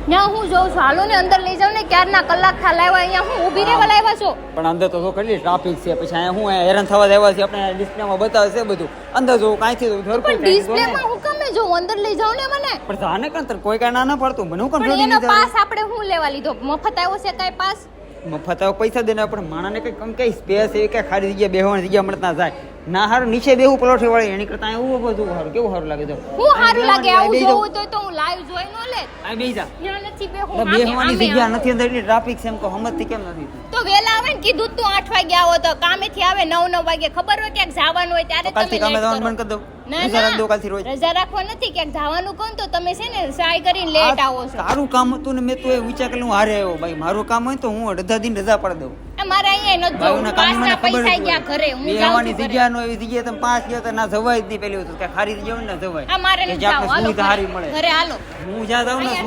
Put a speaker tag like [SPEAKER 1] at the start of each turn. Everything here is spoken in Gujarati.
[SPEAKER 1] ત્યાં હું જોઉં છું, હાલો ને અંદર લઈ જાવ ને, ક્યારના કલાક થા લાવ્યા, અહીંયા હું ઊભી રહેવા લાવ્યા છો.
[SPEAKER 2] પણ અંદર તો જો કેટલી ટ્રાફિક છે, પછી અહીંયા હું હેરાન થવા દેવા છે, આપણે ડિસ્પ્લેમાં બતાવે છે બધું, અંદર જો કાંઈથી
[SPEAKER 1] પણ ડિસ્પ્લેમાં હું કમે જોઉં, અંદર લઈ જાવ ને મને.
[SPEAKER 2] પણ જાને કંતર કોઈ કાંઈ ના પડતું, મને હું
[SPEAKER 1] પણ એનો પાસ આપણે હું લેવા લીધો? મફત આવ્યો છે કાંઈ પાસ?
[SPEAKER 2] મફત પૈસા દેના, પણ માણાને કઈ સ્પેસ એવી કઈ ખાલી જગ્યા બેહવાની જગ્યા મળતા જાય ના. હારું નીચે બેહું પલોઠી વાળી, એની કરતા એવું બધું સારું. કેવું સારું લાગે? તો
[SPEAKER 1] હું સારું લાગે આવું જોવું તો હું લાઈવ જોઈ નો લે.
[SPEAKER 2] આ બેહી જા.
[SPEAKER 1] ત્યાં નથી બેહું,
[SPEAKER 2] બેહવાની જગ્યા નથી, અંદર એટલી ટ્રાફિક છે, એમ કહો સમજતી કેમ નથી?
[SPEAKER 1] તો વેલા આવે ને, કીધું તું 8 વાગે આવો, તો કામેથી આવે 9 વાગે, ખબર હોય ક્યાંક જવાનું હોય ત્યારે
[SPEAKER 2] કાલથી કામે જવાનું બંધ કરી દો. રજા રાખ દો કાલથી રોજ.
[SPEAKER 1] રજા રાખવા નથી, ક્યાંક જવાનું કોણ, તો તમે છે ને ટ્રાય કરીને લેટ આવો છો.
[SPEAKER 2] તારું કામ હતું ને મેં તો એ વિચાર કર્યું હારે આવ્યો. ભાઈ મારું કામ હોય તો હું અડધા દિન રજા પાડી દઉં.
[SPEAKER 1] અમારે અહીંયા નથી જવું, પાસના પૈસા ગયા ઘરે, હું જાઉં છું ઘરે.
[SPEAKER 2] જગ્યા નો એવી જગ્યાએ તમે 5 ગયા તો ના જવાય જ નહીં. પેલી વસ્તુ કે ખારી જવું ના જવાય.
[SPEAKER 1] અમારે નથી જવું, હાલો
[SPEAKER 2] સુવિધા સારી મળે.
[SPEAKER 1] ઘરે હાલો.
[SPEAKER 2] હું જ્યાં જાઉં ને